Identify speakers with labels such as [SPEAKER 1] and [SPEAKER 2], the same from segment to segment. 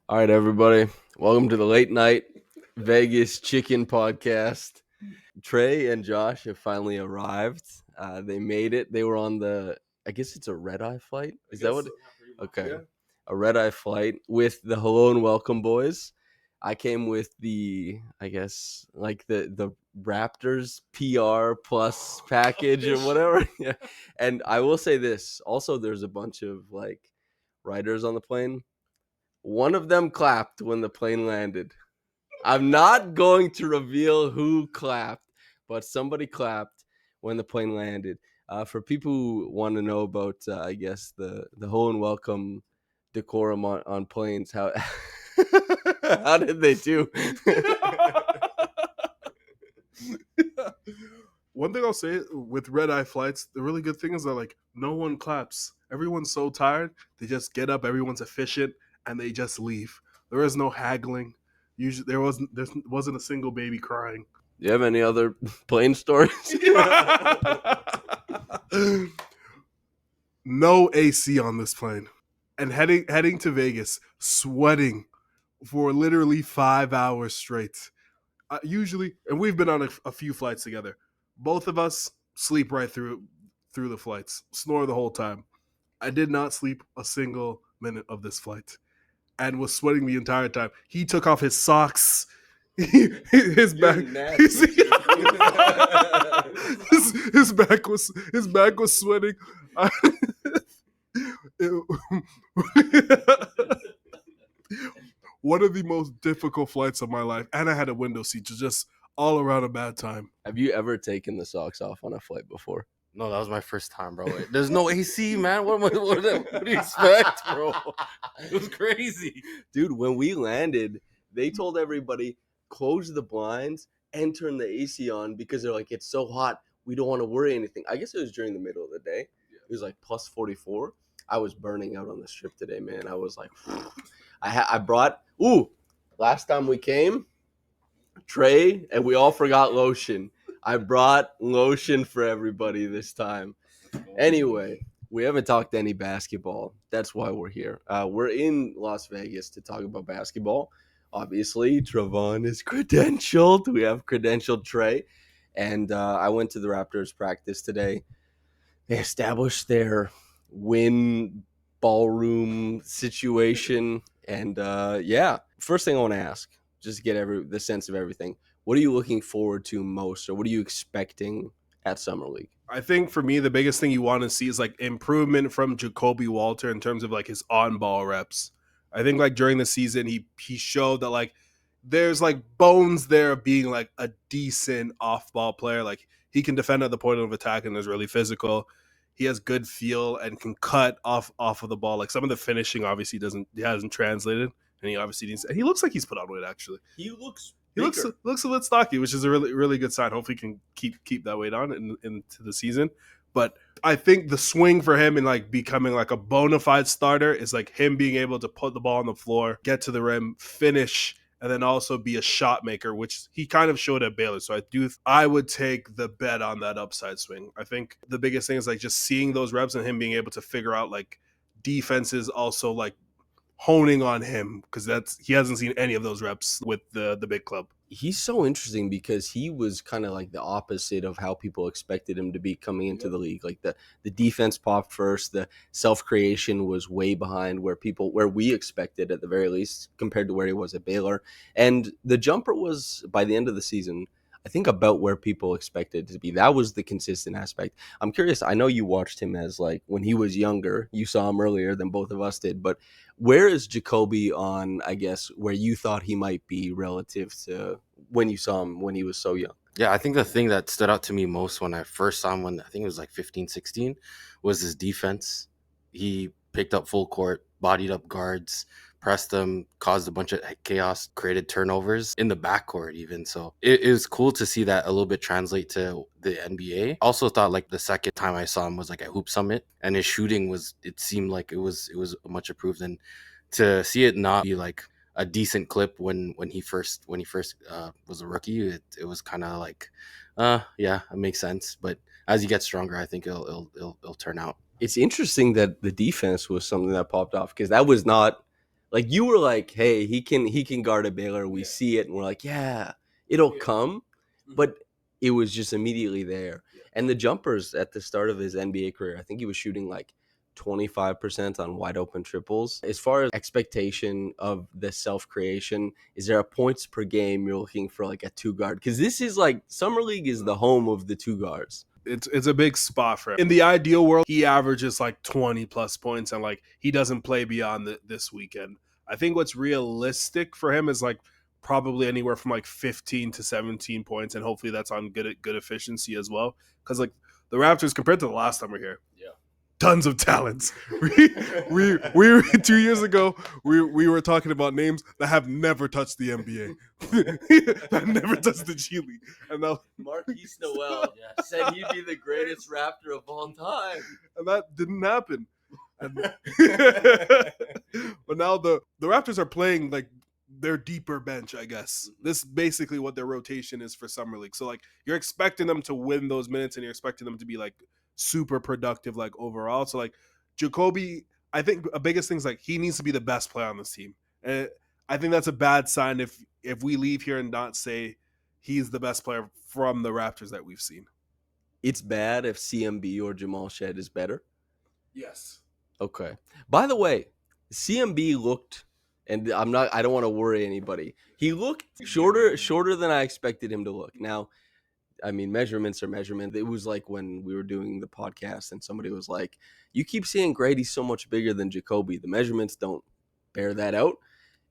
[SPEAKER 1] All right, everybody. Welcome to the late night Vegas chicken podcast. Trey and Josh have finally arrived. They made it. They were on I guess it's a red eye flight. Is that what? Okay. Yeah. A red eye flight with the hello and welcome boys. I came with I guess, like the Raptors PR plus package or whatever. Yeah. And I will say this. Also, there's a bunch of writers on the plane. One of them clapped when the plane landed. I'm not going to reveal who clapped, but somebody clapped when the plane landed. For people who want to know about, I guess, the whole and welcome decorum on planes, how how did they do?
[SPEAKER 2] One thing I'll say with red eye flights, the really good thing is that no one claps. Everyone's so tired, they just get up. Everyone's efficient, and they just leave. There is no haggling. Usually, there wasn't a single baby crying.
[SPEAKER 1] Do you have any other plane stories?
[SPEAKER 2] No AC on this plane, and heading to Vegas, sweating for literally 5 hours straight. Usually, and we've been on a few flights together. Both of us sleep right through the flights, snore the whole time. I did not sleep a single minute of this flight, and was sweating the entire time. He took off his socks. His back, his back was sweating. One of the most difficult flights of my life, and I had a window seat, just all around a bad time.
[SPEAKER 1] Have you ever taken the socks off on a flight before?
[SPEAKER 3] No, that was my first time, bro. There's no AC, man. What do you expect, bro? It was crazy.
[SPEAKER 1] Dude, when we landed, they told everybody, close the blinds and turn the AC on because they're like, it's so hot. We don't want to worry anything. I guess it was during the middle of the day. It was like plus 44. I was burning out on the strip today, man. I was like, I brought, last time we came, Trey, and we all forgot lotion. I brought lotion for everybody this time. Anyway, we haven't talked any basketball. That's why we're here. We're in Las Vegas to talk about basketball. Obviously, Trevon is credentialed. We have credentialed Trey. And I went to the Raptors practice today. They established their win ballroom situation. And first thing I want to ask, just to get the sense of everything. What are you looking forward to most, or what are you expecting at Summer League?
[SPEAKER 2] I think for me, the biggest thing you want to see is improvement from Jacoby Walter in terms of his on-ball reps. I think during the season, he showed that there's bones there of being a decent off-ball player. He can defend at the point of attack and is really physical. He has good feel and can cut off of the ball. Some of the finishing obviously hasn't translated, and he obviously needs. And he looks like he's put on weight actually.
[SPEAKER 1] He looks
[SPEAKER 2] a little stocky, which is a really, really good sign. Hopefully, he can keep that weight on into the season. But I think the swing for him in becoming a bona fide starter is him being able to put the ball on the floor, get to the rim, finish, and then also be a shot maker, which he kind of showed at Baylor. So I would take the bet on that upside swing. I think the biggest thing is just seeing those reps and him being able to figure out defenses also honing on him, because he hasn't seen any of those reps with the big club.
[SPEAKER 1] He's so interesting because he was kind of the opposite of how people expected him to be coming into the league. The defense popped first, the self-creation was way behind where we expected at the very least compared to where he was at Baylor. And the jumper was, by the end of the season, I think about where people expected it to be. That was the consistent aspect. I'm curious, I know you watched him as when he was younger, you saw him earlier than both of us did, but where is Jacoby on, I guess, where you thought he might be relative to when you saw him when he was so young?
[SPEAKER 3] Yeah, I think the thing that stood out to me most when I first saw him, when I think it was 15, 16, was his defense. He picked up full court, bodied up guards, pressed them, caused a bunch of chaos, created turnovers in the backcourt even. So it was cool to see that a little bit translate to the NBA. Also thought the second time I saw him was at Hoop Summit, and his shooting it seemed like it was much improved. And to see it not be a decent clip when he first was a rookie, it was kind of it makes sense. But as he gets stronger, I think it'll turn out.
[SPEAKER 1] It's interesting that the defense was something that popped off, because that was not Like you were like, hey, he can guard a Baylor. We see it, and we're like, yeah, it'll come. But it was just immediately there. And the jumpers at the start of his NBA career, I think he was shooting like 25% on wide open triples. As far as expectation of the self creation, is there a points per game you're looking for like a two guard? Because this is like Summer League is the home of the two guards.
[SPEAKER 2] It's a big spot for him. In the ideal world, he averages like 20 plus points and like he doesn't play beyond this weekend. I think what's realistic for him is like probably anywhere from like 15 to 17 points, and hopefully that's on good efficiency as well. Because like the Raptors, compared to the last time we were here, tons of talents. We 2 years ago we were talking about names that have never touched the NBA, that never touched the G League, and now
[SPEAKER 1] Marquise Noel said he'd be the greatest Raptor of all time,
[SPEAKER 2] and that didn't happen. But now the Raptors are playing like their deeper bench, I guess. This is basically what their rotation is for Summer League. So like you're expecting them to win those minutes, and you're expecting them to be like super productive like overall. So like Jacoby, I think a biggest thing is like he needs to be the best player on this team. And I think that's a bad sign if we leave here and not say he's the best player from the Raptors that we've seen.
[SPEAKER 1] It's bad if CMB or Jamal Shed is better.
[SPEAKER 2] Yes.
[SPEAKER 1] Okay. By the way, CMB looked, and I don't want to worry anybody. He looked shorter than I expected him to look. Now, I mean, measurements are measurements. It was like when we were doing the podcast and somebody was like, you keep saying Grady's so much bigger than Jacoby. The measurements don't bear that out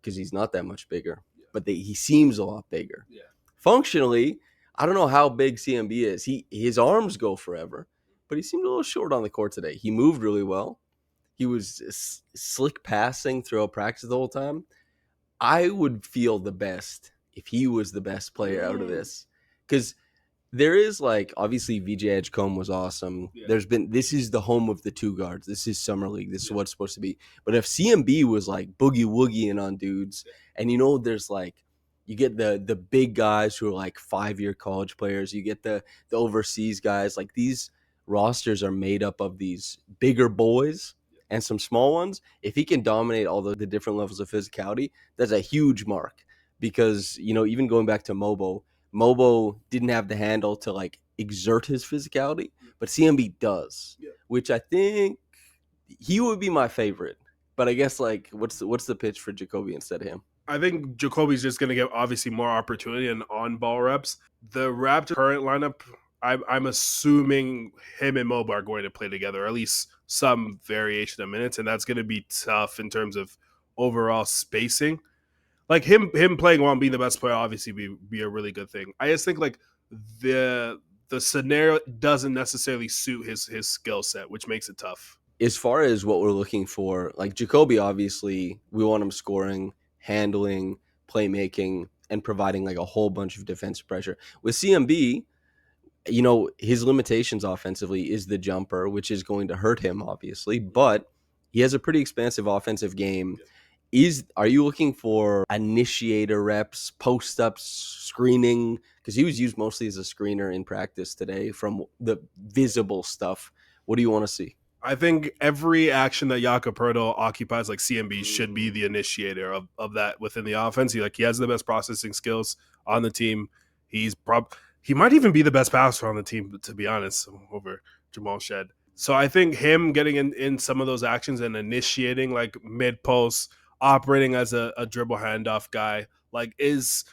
[SPEAKER 1] because he's not that much bigger, but he seems a lot bigger.
[SPEAKER 2] Yeah.
[SPEAKER 1] Functionally, I don't know how big CMB is. His arms go forever, but he seemed a little short on the court today. He moved really well. He was slick passing throughout practice the whole time. I would feel the best if he was the best player out of this, because there is like obviously VJ Edgecombe was awesome. Yeah. This is the home of the two guards. This is Summer League. This is what it's supposed to be. But if CMB was like boogie woogieing on dudes, and there's like you get the big guys who are like 5-year college players. You get the overseas guys. Like these rosters are made up of these bigger boys and some small ones. If he can dominate all the different levels of physicality, that's a huge mark. Because, even going back to Mobo didn't have the handle to like exert his physicality, but CMB does, which I think he would be my favorite. But I guess like what's the pitch for Jacoby instead of him?
[SPEAKER 2] I think Jacoby's just going to get obviously more opportunity and on-ball reps. The Raptors current lineup, I'm assuming him and Mobo are going to play together, or at least some variation of minutes, and that's going to be tough in terms of overall spacing. Like him playing well and being the best player obviously be a really good thing. I just think like the scenario doesn't necessarily suit his skill set, which makes it tough.
[SPEAKER 1] As far as what we're looking for, like Jacoby, obviously we want him scoring, handling, playmaking, and providing like a whole bunch of defensive pressure. With CMB, his limitations offensively is the jumper, which is going to hurt him, obviously, but he has a pretty expansive offensive game. Are you looking for initiator reps, post-ups, screening? Because he was used mostly as a screener in practice today from the visible stuff. What do you want to see?
[SPEAKER 2] I think every action that Jakob Poeltl occupies, like CMB, should be the initiator of that within the offense. He has the best processing skills on the team. He might even be the best passer on the team, to be honest, over Jamal Shed. So I think him getting in some of those actions and initiating like mid-post, operating as a dribble handoff guy, like is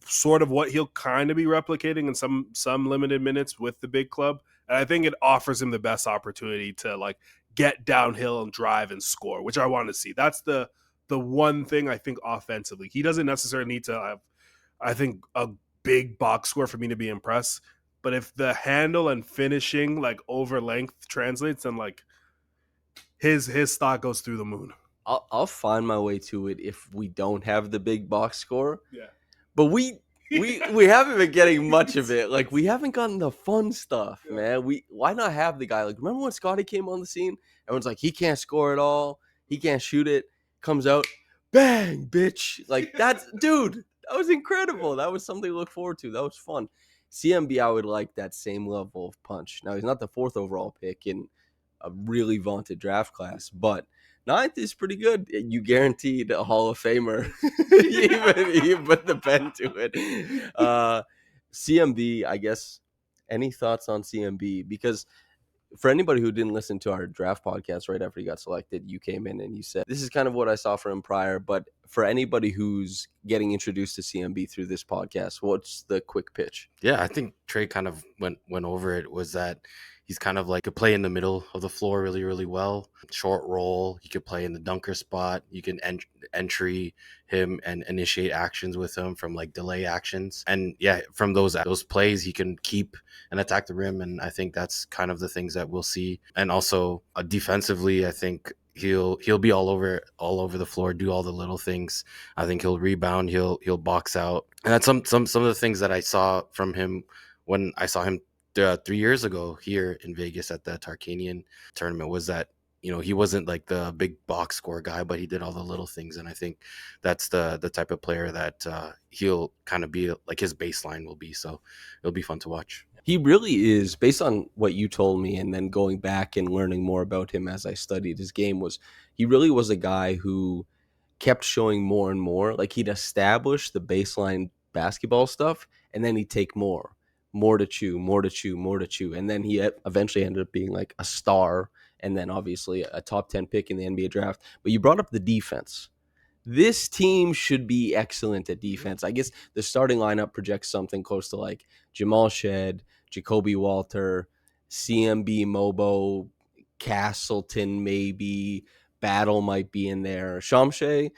[SPEAKER 2] sort of what he'll kind of be replicating in some limited minutes with the big club. And I think it offers him the best opportunity to like get downhill and drive and score, which I want to see. That's the one thing I think offensively. He doesn't necessarily need to have, I think, a big box score for me to be impressed. But if the handle and finishing like over length translates, then like his stock goes through the moon.
[SPEAKER 1] I'll find my way to it if we don't have the big box score.
[SPEAKER 2] Yeah.
[SPEAKER 1] But we haven't been getting much of it. Like we haven't gotten the fun stuff, man. Why not have the guy? Like remember when Scotty came on the scene? Everyone's like, he can't score at all. He can't shoot it. Comes out, bang, bitch. Like that's dude. That was incredible. That was something to look forward to. That was fun. CMB, I would like that same level of punch. Now he's not the 4th overall pick in a really vaunted draft class, but Ninth is pretty good. You guaranteed a Hall of Famer. you put the pen to it. CMB, I guess. Any thoughts on CMB? Because for anybody who didn't listen to our draft podcast right after he got selected, you came in and you said, this is kind of what I saw for him prior. But for anybody who's getting introduced to CMB through this podcast, what's the quick pitch?
[SPEAKER 3] Yeah, I think Trey kind of went over it, was that he's kind of like could play in the middle of the floor really, really well. Short roll, he could play in the dunker spot. You can entry him and initiate actions with him from like delay actions. And yeah, from those plays, he can keep and attack the rim. And I think that's kind of the things that we'll see. And also defensively, I think he'll be all over the floor, do all the little things. I think he'll rebound, he'll box out. And that's some of the things that I saw from him when I saw him 3 years ago here in Vegas at the Tarkanian tournament, was that, you know, he wasn't like the big box score guy, but he did all the little things. And I think that's the type of player that he'll kind of be like, his baseline will be. So it'll be fun to watch.
[SPEAKER 1] He really is, based on what you told me and then going back and learning more about him as I studied his game, he really was a guy who kept showing more and more. Like, he'd establish the baseline basketball stuff, and then he'd take more to chew. And then he eventually ended up being like a star, and then obviously a top 10 pick in the NBA draft. But you brought up the defense. This team should be excellent at defense. I guess the starting lineup projects something close to like Jamal Shed, Jacoby Walter, CMB Mobo, Castleton maybe, Battle might be in there. Chomche,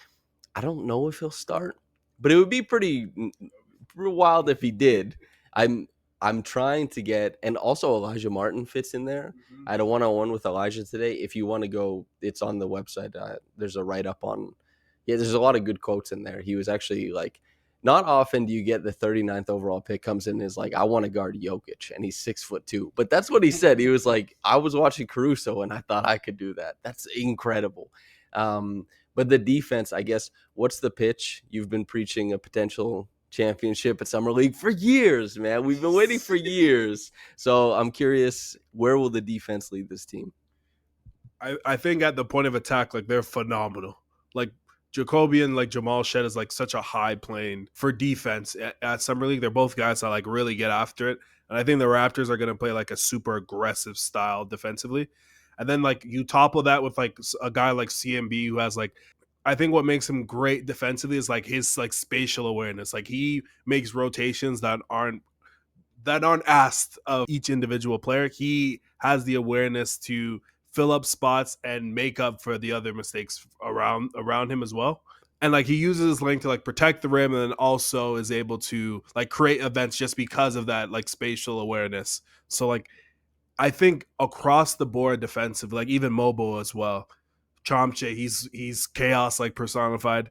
[SPEAKER 1] I don't know if he'll start, but it would be pretty wild if he did. I'm trying to get, and also Alijah Martin fits in there. I had a one-on-one with Elijah today. If you want to go, it's on the website. There's a write-up on. Yeah, there's a lot of good quotes in there. He was actually like, not often do you get the 39th overall pick comes in and is like, I want to guard Jokic, and he's 6'2". But that's what he said. He was like, I was watching Caruso and I thought I could do that. That's incredible. But the defense, I guess, what's the pitch? You've been preaching a potential championship at Summer League for years, man. We've been waiting for years. So I'm curious, where will the defense lead this team?
[SPEAKER 2] I think at the point of attack, like, they're phenomenal. Like, Jacoby and like Jamal Shed is like such a high plane for defense at Summer League. They're both guys that like really get after it. And I think the Raptors are going to play like a super aggressive style defensively. And then like you topple that with like a guy like CMB who has like, I think what makes him great defensively is like his like spatial awareness. Like, he makes rotations that aren't asked of each individual player. He has the awareness to fill up spots and make up for the other mistakes around him as well. And like, he uses his length to like protect the rim, and then also is able to like create events just because of that like spatial awareness. So like, I think across the board defensive, like even mobile as well. Chomche, he's chaos like personified.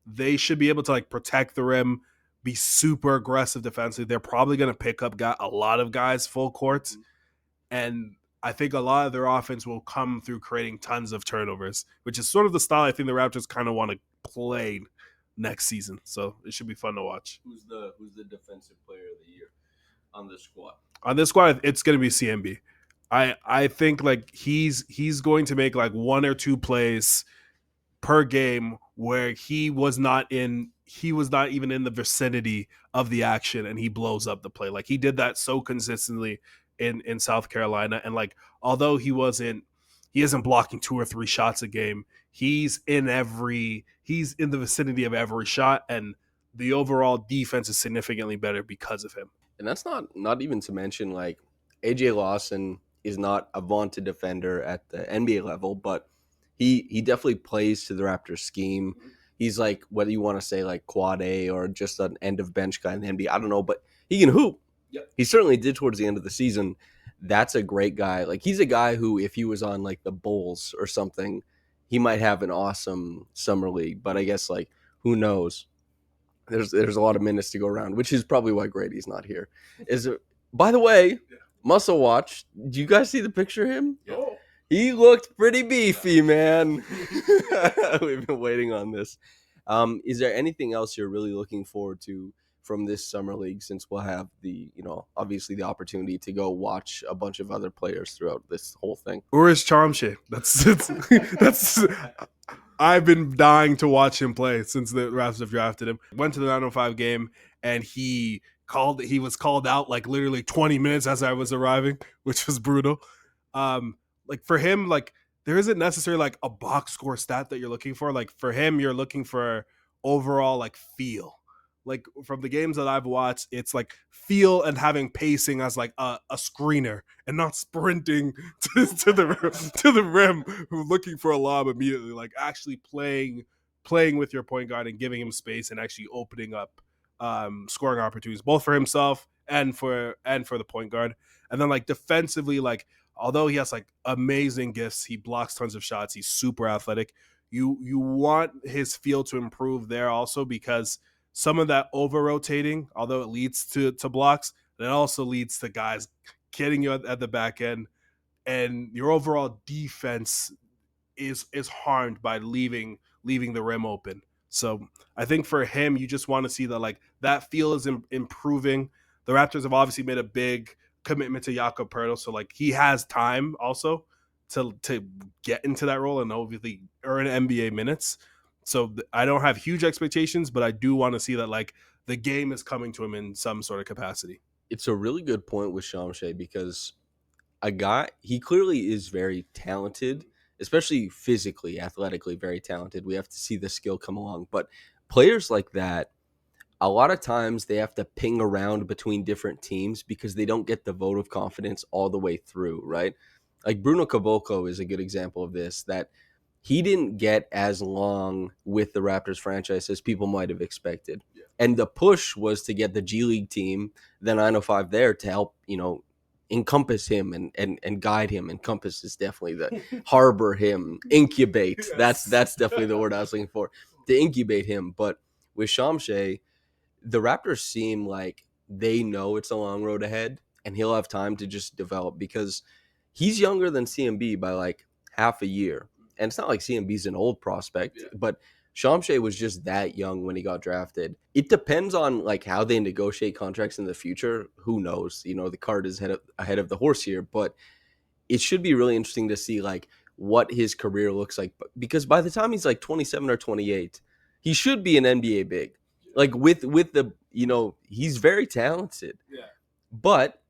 [SPEAKER 2] They should be able to like protect the rim, be super aggressive defensively. They're probably going to pick up a lot of guys full court, and I think a lot of their offense will come through creating tons of turnovers, which is sort of the style I think the Raptors kind of want to play next season. So it should be fun to watch.
[SPEAKER 1] Who's the defensive player of the year on this squad?
[SPEAKER 2] On this squad, it's going to be CMB. I think like he's going to make like one or two plays per game where he was not even in the vicinity of the action, and he blows up the play. Like, he did that so consistently in South Carolina. And like, although he isn't blocking 2 or 3 shots a game, he's in the vicinity of every shot, and the overall defense is significantly better because of him.
[SPEAKER 1] And that's not even to mention, like, AJ Lawson is not a vaunted defender at the NBA level, but he definitely plays to the Raptors scheme. He's like, whether you want to say like quad A or just an end of bench guy in the NBA, I don't know, but he can hoop. Yep. He certainly did towards the end of the season. That's a great guy. Like, he's a guy who, if he was on like the Bulls or something, he might have an awesome summer league. But I guess, like, who knows? There's a lot of minutes to go around, which is probably why Grady's not here. By the way, Muscle Watch, do you guys see the picture of him? Yeah. He looked pretty beefy, man. We've been waiting on this. Is there anything else you're really looking forward to from this summer league, since we'll have the, obviously the opportunity to go watch a bunch of other players throughout this whole thing?
[SPEAKER 2] Or is Chomche? That's I've been dying to watch him play since the Raptors have drafted him. Went to the 905 game and he was called out like literally 20 minutes as I was arriving, which was brutal. Like for him, like there isn't necessarily like a box score stat that you're looking for. Like for him, you're looking for overall like feel. Like from the games that I've watched, it's like feel and having pacing as like a screener and not sprinting to the rim, looking for a lob immediately. Like actually playing with your point guard and giving him space and actually opening up scoring opportunities both for himself and for the point guard. And then like defensively, like although he has like amazing gifts, he blocks tons of shots. He's super athletic. You want his feel to improve there also because some of that over rotating, although it leads to blocks, it also leads to guys getting you at the back end, and your overall defense is harmed by leaving the rim open. So I think for him, you just want to see that like that feel is improving. The Raptors have obviously made a big commitment to Jakob Poeltl, so like he has time also to get into that role and obviously earn NBA minutes. So I don't have huge expectations, but I do want to see that like the game is coming to him in some sort of capacity.
[SPEAKER 1] It's a really good point with Chomche because he clearly is very talented, especially physically, athletically very talented. We have to see the skill come along. But players like that, a lot of times they have to ping around between different teams because they don't get the vote of confidence all the way through, right? Like Bruno Caboclo is a good example of this, that he didn't get as long with the Raptors franchise as people might have expected. Yeah. And the push was to get the G League team, the 905 there, to help, encompass him and guide him. Encompass is definitely the harbor him, incubate. Yes. That's definitely the word I was looking for, to incubate him. But with Chomche, the Raptors seem like they know it's a long road ahead and he'll have time to just develop because he's younger than CMB by like half a year. And it's not like CMB's an old prospect, but Chomche was just that young when he got drafted. It depends on like how they negotiate contracts in the future. Who knows? The cart is ahead of the horse here, but it should be really interesting to see like what his career looks like because by the time he's like 27 or 28, he should be an NBA big. Like with the, he's very talented. Yeah. But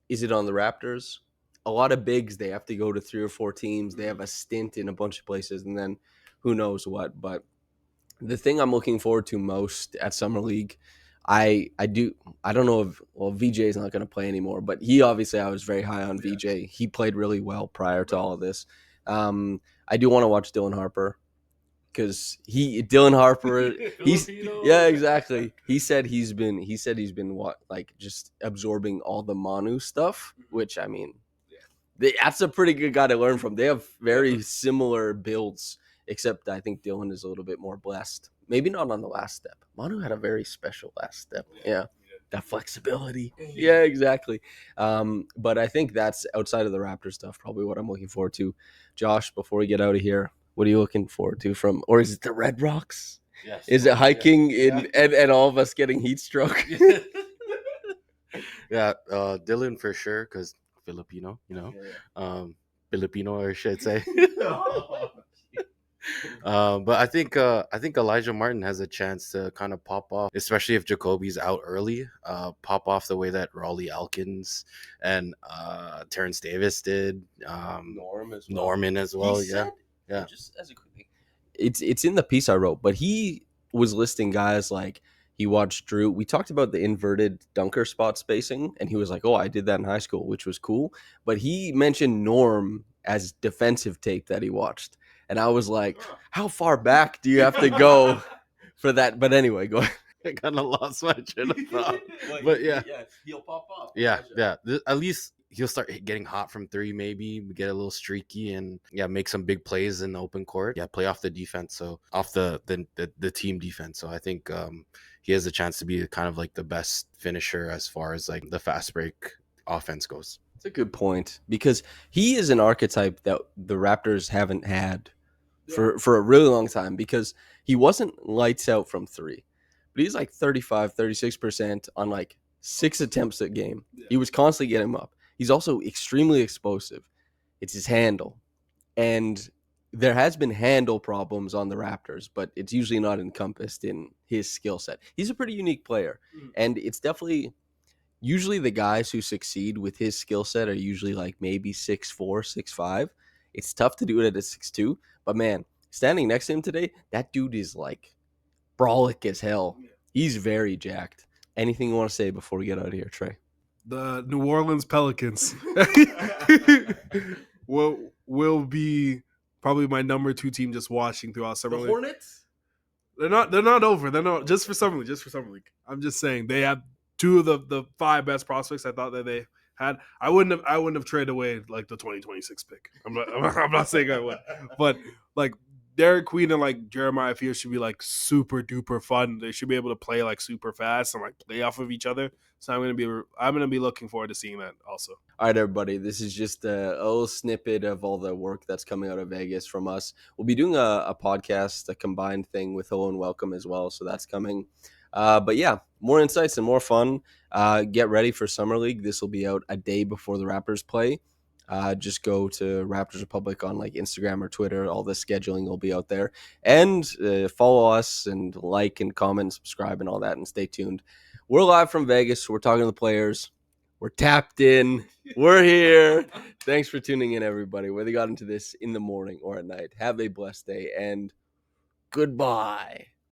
[SPEAKER 1] is it on the Raptors? A lot of bigs, they have to go to 3 or 4 teams. They have a stint in a bunch of places, and then who knows what. But the thing I'm looking forward to most at Summer League, I don't know if, VJ is not going to play anymore, but I was very high on VJ. He played really well prior to all of this. I do want to watch Dylan Harper because Dylan Harper, exactly. He said he's been what, like just absorbing all the Manu stuff, which I mean, that's a pretty good guy to learn from. They have very similar builds, except I think Dylan is a little bit more blessed. Maybe not on the last step. Manu had a very special last step. Yeah. That flexibility. Yeah, exactly. But I think that's outside of the Raptor stuff, probably what I'm looking forward to. Josh, before we get out of here, what are you looking forward to or is it the Red Rocks? Yes. Is it hiking and all of us getting heat stroke?
[SPEAKER 3] Yeah, Dylan for sure, because Filipino, Filipino, or should I say? But I think Alijah Martin has a chance to kind of pop off, especially if Jacoby's out early. Pop off the way that Raleigh Elkins and Terrence Davis did. Norman as well. Yeah.
[SPEAKER 1] Just as a quick thing, it's in the piece I wrote, but he was listing guys like he watched Drew. We talked about the inverted dunker spot spacing, and he was like, "Oh, I did that in high school," which was cool. But he mentioned Norm as defensive tape that he watched. And I was like, how far back do you have to go for that? But anyway, go ahead.
[SPEAKER 3] I kind of lost my train of thought. But
[SPEAKER 1] he'll pop off.
[SPEAKER 3] Yeah. At least he'll start getting hot from 3, maybe get a little streaky and make some big plays in the open court. Yeah, play off the defense, so off the team defense. So I think he has a chance to be kind of like the best finisher as far as like the fast break offense goes.
[SPEAKER 1] That's a good point because he is an archetype that the Raptors haven't had for a really long time because he wasn't lights out from 3, but he's like 35, 36% on like 6 attempts a game.
[SPEAKER 2] Yeah.
[SPEAKER 1] He was constantly getting him up. He's also extremely explosive. It's his handle. And there has been handle problems on the Raptors, but it's usually not encompassed in his skill set. He's a pretty unique player. And it's definitely usually the guys who succeed with his skill set are usually like maybe 6'4", 6'5". It's tough to do it at a 6'2", but man, standing next to him today, that dude is like brolic as hell. He's very jacked. Anything you want to say before we get out of here, Trey?
[SPEAKER 2] The New Orleans Pelicans will be probably my number 2 team just watching throughout summer league.
[SPEAKER 1] Hornets?
[SPEAKER 2] They're not over. They're not just for summer league. I'm just saying they have 2 of the 5 best prospects I thought that they had. I wouldn't have traded away like the 2026 pick. I'm not saying I would, but like Derek Queen and like Jeremiah Fears should be like super duper fun. They should be able to play like super fast and like play off of each other. So I'm gonna be looking forward to seeing that also.
[SPEAKER 1] All right, everybody. This is just a little snippet of all the work that's coming out of Vegas from us. We'll be doing a podcast, a combined thing with Hello and Welcome as well. So that's coming. But yeah, more insights and more fun. Get ready for Summer League. This will be out a day before the Raptors play. Just go to Raptors Republic on like Instagram or Twitter. All the scheduling will be out there. And follow us and like and comment and subscribe and all that. And stay tuned. We're live from Vegas. We're talking to the players. We're tapped in. We're here. Thanks for tuning in, everybody. Whether you got into this in the morning or at night, have a blessed day and goodbye.